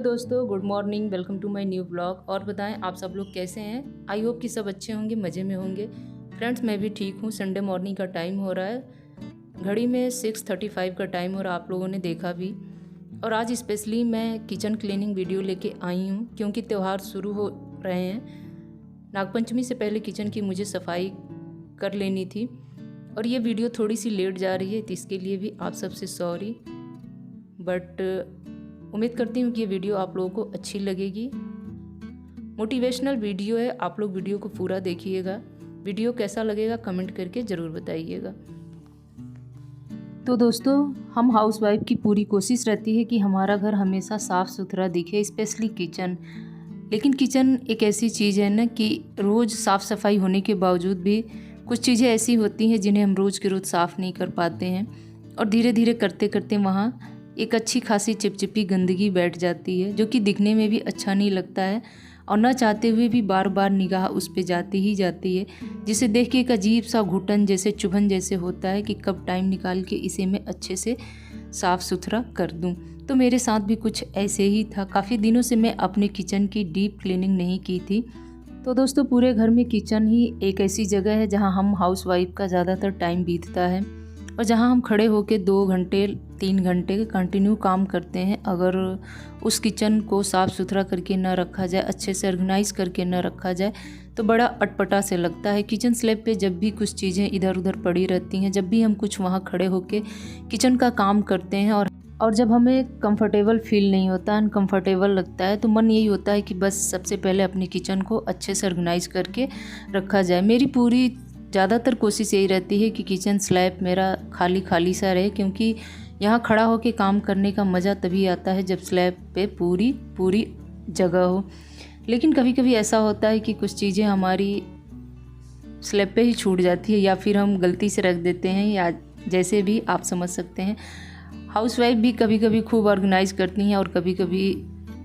दोस्तों, good morning. Welcome to my new blog. और बताएं आप सब लोग कैसे हैं। आई होप कि सब अच्छे होंगे, मज़े में होंगे। फ्रेंड्स, मैं भी ठीक हूँ। संडे मॉर्निंग का टाइम हो रहा है, घड़ी में 6:35 का टाइम और आप लोगों ने देखा भी। और आज स्पेशली मैं किचन क्लीनिंग वीडियो लेके आई हूँ क्योंकि त्यौहार शुरू हो रहे हैं। नागपंचमी से पहले किचन की मुझे सफाई कर लेनी थी और ये वीडियो थोड़ी सी लेट जा रही है, तो इसके लिए भी आप सबसे सॉरी। बट उम्मीद करती हूँ कि ये वीडियो आप लोगों को अच्छी लगेगी। मोटिवेशनल वीडियो है, आप लोग वीडियो को पूरा देखिएगा। वीडियो कैसा लगेगा कमेंट करके ज़रूर बताइएगा। तो दोस्तों, हम हाउसवाइफ की पूरी कोशिश रहती है कि हमारा घर हमेशा साफ़ सुथरा दिखे, स्पेशली किचन। लेकिन किचन एक ऐसी चीज़ है ना कि रोज़ साफ़ सफाई होने के बावजूद भी कुछ चीज़ें ऐसी होती हैं जिन्हें हम रोज़ के रोज़ साफ़ नहीं कर पाते हैं और धीरे धीरे करते करते वहाँ एक अच्छी खासी चिपचिपी गंदगी बैठ जाती है, जो कि दिखने में भी अच्छा नहीं लगता है और न चाहते हुए भी बार बार निगाह उस पे जाती ही जाती है, जिसे देख के एक अजीब सा घुटन जैसे, चुभन जैसे होता है कि कब टाइम निकाल के इसे मैं अच्छे से साफ़ सुथरा कर दूं। तो मेरे साथ भी कुछ ऐसे ही था। काफ़ी दिनों से मैं अपने किचन की डीप क्लीनिंग नहीं की थी। तो दोस्तों, पूरे घर में किचन ही एक ऐसी जगह है जहाँ हम हाउसवाइफ का ज़्यादातर टाइम बीतता है और जहाँ हम खड़े होकर 2 घंटे 3 घंटे कंटिन्यू काम करते हैं। अगर उस किचन को साफ़ सुथरा करके न रखा जाए, अच्छे से ऑर्गेनाइज करके न रखा जाए, तो बड़ा अटपटा से लगता है। किचन स्लैब पे जब भी कुछ चीज़ें इधर उधर पड़ी रहती हैं, जब भी हम कुछ वहाँ खड़े होकर किचन का काम करते हैं और जब हमें कंफर्टेबल फील नहीं होता, अनकंफर्टेबल लगता है, तो मन यही होता है कि बस सबसे पहले अपने किचन को अच्छे से ऑर्गेनाइज करके रखा जाए। मेरी पूरी ज़्यादातर कोशिश यही रहती है कि किचन स्लैब मेरा खाली खाली सा रहे, क्योंकि यहाँ खड़ा होकर काम करने का मज़ा तभी आता है जब स्लैब पे पूरी पूरी जगह हो। लेकिन कभी कभी ऐसा होता है कि कुछ चीज़ें हमारी स्लैब पे ही छूट जाती है या फिर हम गलती से रख देते हैं, या जैसे भी आप समझ सकते हैं। हाउसवाइफ भी कभी कभी खूब ऑर्गेनाइज करती हैं और कभी कभी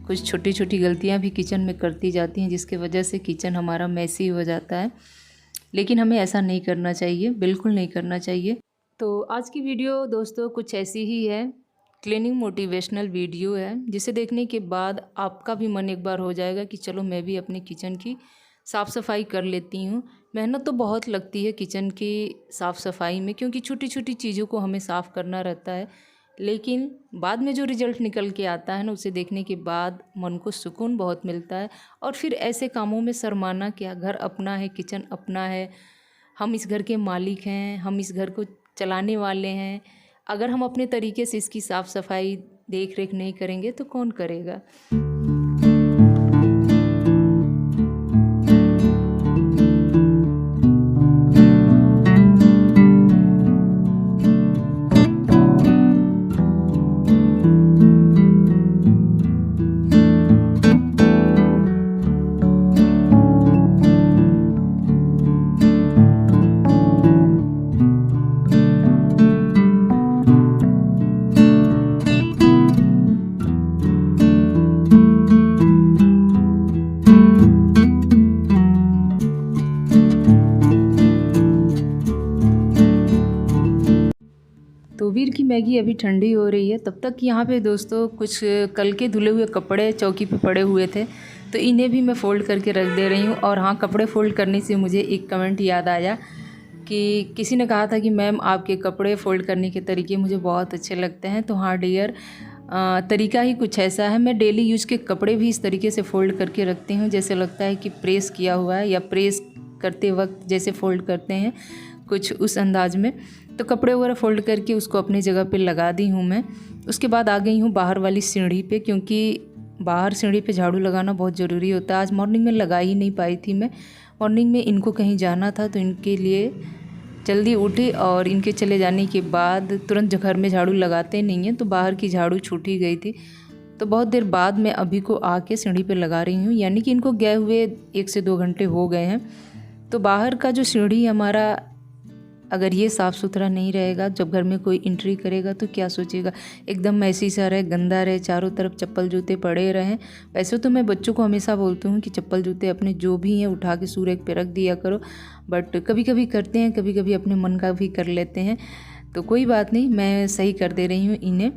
कुछ छोटी छोटी गलतियाँ भी किचन में करती जाती हैं, जिसकी वजह से किचन हमारा मैसी हो जाता है। लेकिन हमें ऐसा नहीं करना चाहिए, बिल्कुल नहीं करना चाहिए। तो आज की वीडियो दोस्तों कुछ ऐसी ही है, क्लीनिंग मोटिवेशनल वीडियो है, जिसे देखने के बाद आपका भी मन एक बार हो जाएगा कि चलो मैं भी अपने किचन की साफ़ सफाई कर लेती हूँ। मेहनत तो बहुत लगती है किचन की साफ़ सफाई में, क्योंकि छोटी छोटी चीज़ों को हमें साफ़ करना रहता है। लेकिन बाद में जो रिज़ल्ट निकल के आता है ना, उसे देखने के बाद मन को सुकून बहुत मिलता है। और फिर ऐसे कामों में शर्माना क्या, घर अपना है, किचन अपना है, हम इस घर के मालिक हैं, हम इस घर को चलाने वाले हैं। अगर हम अपने तरीके से इसकी साफ़ सफाई देख रेख नहीं करेंगे तो कौन करेगा। तो वीर की मैगी अभी ठंडी हो रही है। तब तक यहाँ पे दोस्तों कुछ कल के धुले हुए कपड़े चौकी पे पड़े हुए थे, तो इन्हें भी मैं फ़ोल्ड करके रख दे रही हूँ। और हाँ, कपड़े फ़ोल्ड करने से मुझे एक कमेंट याद आया कि किसी ने कहा था कि मैम आपके कपड़े फ़ोल्ड करने के तरीके मुझे बहुत अच्छे लगते हैं। तो हाँ डियर, तरीका ही कुछ ऐसा है। मैं डेली यूज़ के कपड़े भी इस तरीके से फ़ोल्ड करके रखती हूँ, जैसे लगता है कि प्रेस किया हुआ है, या प्रेस करते वक्त जैसे फ़ोल्ड करते हैं कुछ उस अंदाज में। तो कपड़े वगैरह फ़ोल्ड करके उसको अपनी जगह पे लगा दी हूँ मैं। उसके बाद आ गई हूँ बाहर वाली सीढ़ी पे, क्योंकि बाहर सीढ़ी पे झाड़ू लगाना बहुत ज़रूरी होता है। आज मॉर्निंग में लगा ही नहीं पाई थी मैं। मॉर्निंग में इनको कहीं जाना था, तो इनके लिए जल्दी उठी और इनके चले जाने के बाद तुरंत घर में झाड़ू लगाते नहीं हैं, तो बाहर की झाड़ू छूट ही गई थी। तो बहुत देर बाद मैं अभी को आके सीढ़ी पे लगा रही हूँ, यानी कि इनको गए हुए 1 से 2 घंटे हो गए हैं। तो बाहर का जो सीढ़ी हमारा, अगर ये साफ़ सुथरा नहीं रहेगा, जब घर में कोई एंट्री करेगा तो क्या सोचेगा, एकदम मैसी सा रहे, गंदा रहे, चारों तरफ चप्पल जूते पड़े रहें। वैसे तो मैं बच्चों को हमेशा बोलती हूँ कि चप्पल जूते अपने जो भी हैं उठा के सूरज पे रख दिया करो, बट कभी कभी करते हैं, कभी कभी अपने मन का भी कर लेते हैं। तो कोई बात नहीं, मैं सही कर दे रही हूँ इन्हें।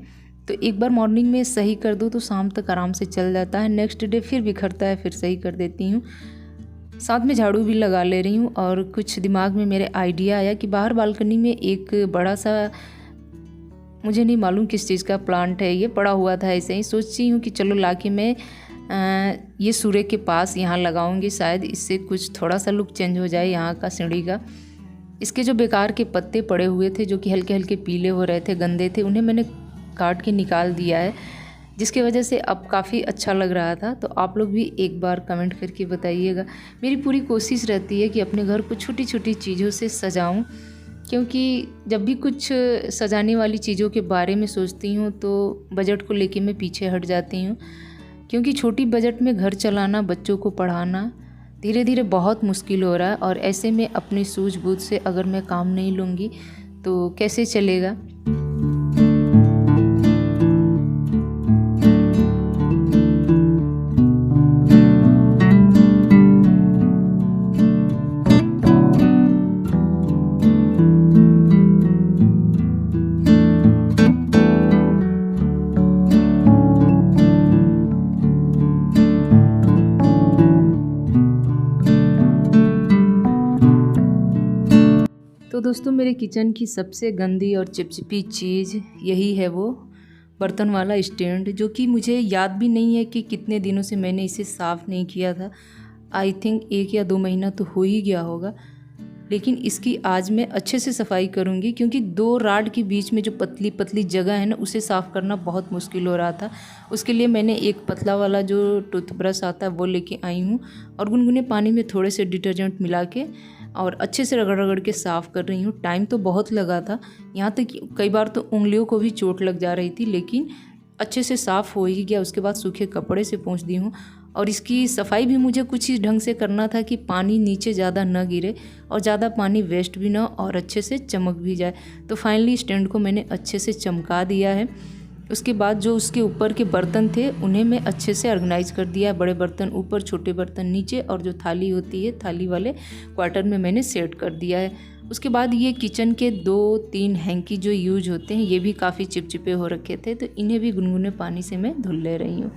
तो एक बार मॉर्निंग में सही कर दो तो शाम तक आराम से चल जाता है। नेक्स्ट डे फिर बिखरता है, फिर सही कर देती हूँ। साथ में झाड़ू भी लगा ले रही हूँ। और कुछ दिमाग में मेरे आइडिया आया कि बाहर बालकनी में एक बड़ा सा, मुझे नहीं मालूम किस चीज़ का प्लांट है, ये पड़ा हुआ था ऐसे ही। सोची हूँ कि चलो लाके मैं ये सूर्य के पास यहाँ लगाऊंगी, शायद इससे कुछ थोड़ा सा लुक चेंज हो जाए यहाँ का सीढ़ी का। इसके जो बेकार के पत्ते पड़े हुए थे जो कि हल्के हल्के पीले हो रहे थे, गंदे थे, उन्हें मैंने काट के निकाल दिया है, जिसकी वजह से अब काफ़ी अच्छा लग रहा था। तो आप लोग भी एक बार कमेंट करके बताइएगा। मेरी पूरी कोशिश रहती है कि अपने घर को छोटी छोटी चीज़ों से सजाऊं, क्योंकि जब भी कुछ सजाने वाली चीज़ों के बारे में सोचती हूँ तो बजट को लेके मैं पीछे हट जाती हूँ, क्योंकि छोटी बजट में घर चलाना, बच्चों को पढ़ाना धीरे धीरे बहुत मुश्किल हो रहा है। और ऐसे में अपनी सूझबूझ से अगर मैं काम नहीं लूँगी तो कैसे चलेगा। तो दोस्तों, मेरे किचन की सबसे गंदी और चिपचिपी चीज़ यही है, वो बर्तन वाला स्टैंड, जो कि मुझे याद भी नहीं है कि कितने दिनों से मैंने इसे साफ़ नहीं किया था। आई थिंक 1 या 2 महीना तो हो ही गया होगा। लेकिन इसकी आज मैं अच्छे से सफाई करूँगी, क्योंकि 2 राड के बीच में जो पतली पतली जगह है ना, उसे साफ़ करना बहुत मुश्किल हो रहा था। उसके लिए मैंने एक पतला वाला जो टूथब्रश आता है वो लेके आई हूँ, और गुनगुने पानी में थोड़े से डिटर्जेंट मिला के और अच्छे से रगड़ रगड़ के साफ़ कर रही हूँ। टाइम तो बहुत लगा था, यहाँ तक कि कई बार तो उंगलियों को भी चोट लग जा रही थी, लेकिन अच्छे से साफ़ हो ही गया। उसके बाद सूखे कपड़े से पोंछ दी हूँ। और इसकी सफाई भी मुझे कुछ इस ढंग से करना था कि पानी नीचे ज़्यादा न गिरे और ज़्यादा पानी वेस्ट भी ना, और अच्छे से चमक भी जाए। तो फाइनली स्टैंड को मैंने अच्छे से चमका दिया है। उसके बाद जो उसके ऊपर के बर्तन थे उन्हें मैं अच्छे से ऑर्गेनाइज कर दिया है। बड़े बर्तन ऊपर, छोटे बर्तन नीचे, और जो थाली होती है थाली वाले क्वार्टर में मैंने सेट कर दिया है। उसके बाद ये किचन के 2-3 हैंकी जो यूज होते हैं, ये भी काफ़ी चिपचिपे हो रखे थे, तो इन्हें भी गुनगुने पानी से मैं धुल ले रही हूँ।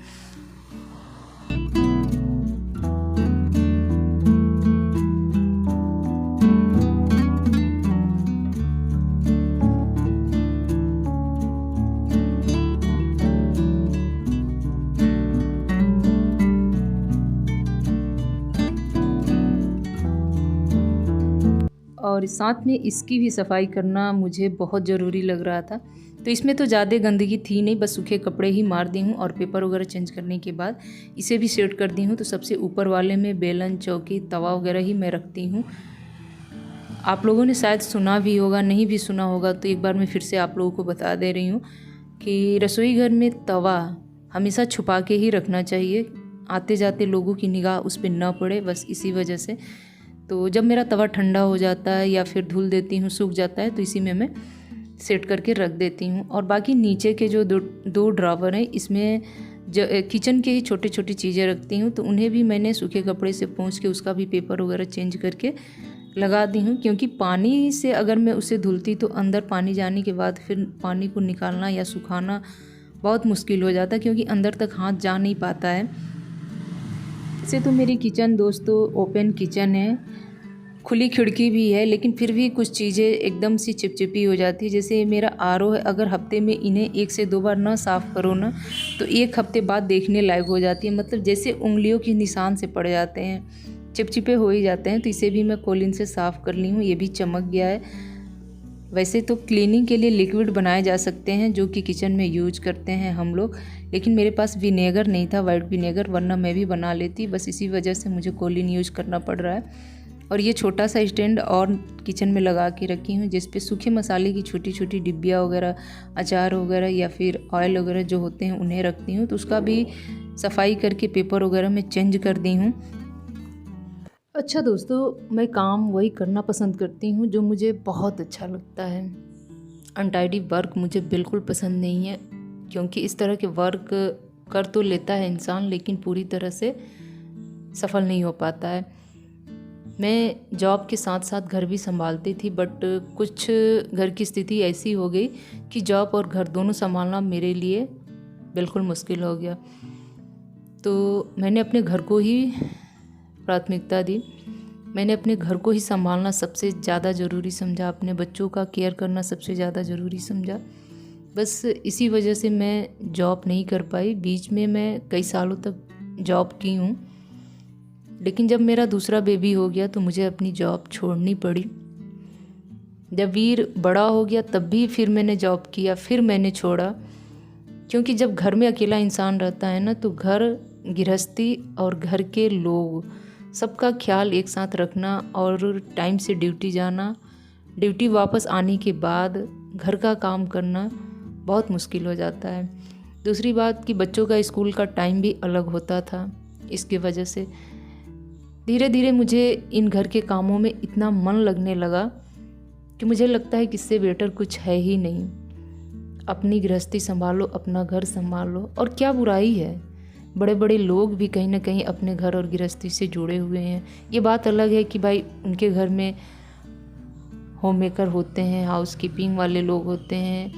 और साथ में इसकी भी सफाई करना मुझे बहुत ज़रूरी लग रहा था। तो इसमें तो ज़्यादा गंदगी थी नहीं, बस सूखे कपड़े ही मार दी हूँ और पेपर वगैरह चेंज करने के बाद इसे भी सेट कर दी हूँ। तो सबसे ऊपर वाले में बेलन, चौकी, तवा वगैरह ही मैं रखती हूँ। आप लोगों ने शायद सुना भी होगा, नहीं भी सुना होगा तो एक बार मैं फिर से आप लोगों को बता दे रही हूँ कि रसोई घर में तवा हमेशा छुपा के ही रखना चाहिए, आते जाते लोगों की निगाह उस पर न पड़े, बस इसी वजह से। तो जब मेरा तवा ठंडा हो जाता है या फिर धुल देती हूँ, सूख जाता है, तो इसी में मैं सेट करके रख देती हूँ। और बाकी नीचे के जो दो ड्रावर हैं, इसमें जो किचन के ही छोटी छोटी चीज़ें रखती हूँ, तो उन्हें भी मैंने सूखे कपड़े से पोंछ के उसका भी पेपर वगैरह चेंज करके लगा दी हूँ। क्योंकि पानी से अगर मैं उसे धुलती तो अंदर पानी जाने के बाद फिर पानी को निकालना या सुखाना बहुत मुश्किल हो जाता, क्योंकि अंदर तक हाथ जा नहीं पाता है। वैसे तो मेरी किचन दोस्तों ओपन किचन है, खुली खिड़की भी है, लेकिन फिर भी कुछ चीज़ें एकदम सी चिपचिपी हो जाती है। जैसे मेरा आरओ है, अगर हफ्ते में इन्हें 1 से 2 बार ना साफ़ करो ना, तो 1 हफ्ते बाद देखने लायक हो जाती है। मतलब जैसे उंगलियों के निशान से पड़ जाते हैं, चिपचिपे हो ही जाते हैं। तो इसे भी मैं कोलिन से साफ़ कर ली हूँ, ये भी चमक गया है। वैसे तो क्लीनिंग के लिए लिक्विड बनाए जा सकते हैं जो कि किचन में यूज करते हैं हम लोग, लेकिन मेरे पास विनेगर नहीं था, वाइट विनेगर, वरना मैं भी बना लेती। बस इसी वजह से मुझे कोलिन यूज करना पड़ रहा है। और ये छोटा सा स्टैंड और किचन में लगा के रखी हूँ, जिस पे सूखे मसाले की छोटी छोटी डिब्बियाँ वगैरह, अचार वगैरह या फिर ऑयल वगैरह जो होते हैं उन्हें रखती हूँ। तो उसका भी सफाई करके पेपर वगैरह में चेंज कर दी हूँ। अच्छा दोस्तों, मैं काम वही करना पसंद करती हूँ जो मुझे बहुत अच्छा लगता है। अनटाइडी वर्क मुझे बिल्कुल पसंद नहीं है, क्योंकि इस तरह के वर्क कर तो लेता है इंसान, लेकिन पूरी तरह से सफल नहीं हो पाता है। मैं जॉब के साथ साथ घर भी संभालती थी, बट कुछ घर की स्थिति ऐसी हो गई कि जॉब और घर दोनों संभालना मेरे लिए बिल्कुल मुश्किल हो गया। तो मैंने अपने घर को ही प्राथमिकता दी। मैंने अपने घर को ही संभालना सबसे ज़्यादा ज़रूरी समझा, अपने बच्चों का केयर करना सबसे ज़्यादा ज़रूरी समझा। बस इसी वजह से मैं जॉब नहीं कर पाई। बीच में मैं कई सालों तक जॉब की हूँ, लेकिन जब मेरा दूसरा बेबी हो गया तो मुझे अपनी जॉब छोड़नी पड़ी। जब वीर बड़ा हो गया तब भी फिर मैंने जॉब किया, फिर मैंने छोड़ा, क्योंकि जब घर में अकेला इंसान रहता है ना, तो घर गृहस्थी और घर के लोग सबका ख्याल एक साथ रखना और टाइम से ड्यूटी जाना, ड्यूटी वापस आने के बाद घर का काम करना बहुत मुश्किल हो जाता है। दूसरी बात कि बच्चों का स्कूल का टाइम भी अलग होता था। इसकी वजह से धीरे धीरे मुझे इन घर के कामों में इतना मन लगने लगा कि मुझे लगता है कि इससे बेटर कुछ है ही नहीं। अपनी गृहस्थी संभालो, अपना घर संभालो, और क्या बुराई है। बड़े बड़े लोग भी कहीं ना कहीं अपने घर और गृहस्थी से जुड़े हुए हैं। ये बात अलग है कि भाई उनके घर में होम मेकर होते हैं, हाउस कीपिंग वाले लोग होते हैं,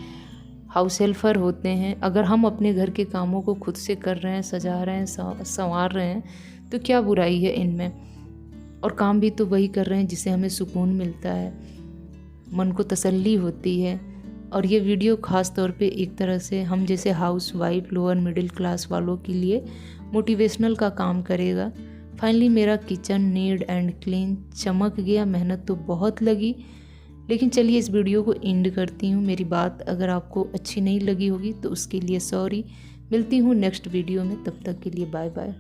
हाउस हेल्पर होते हैं। अगर हम अपने घर के कामों को खुद से कर रहे हैं, सजा रहे हैं, संवार रहे हैं, तो क्या बुराई है इनमें। और काम भी तो वही कर रहे हैं जिससे हमें सुकून मिलता है, मन को तसल्ली होती है। और ये वीडियो ख़ास तौर पे एक तरह से हम जैसे house wife, lower middle class वालों के लिए मोटिवेशनल का काम करेगा। फाइनली मेरा किचन नीट एंड क्लीन चमक गया। मेहनत तो बहुत लगी, लेकिन चलिए इस वीडियो को एंड करती हूँ। मेरी बात अगर आपको अच्छी नहीं लगी होगी तो उसके लिए सॉरी। मिलती हूँ नेक्स्ट वीडियो में, तब तक के लिए बाय बाय।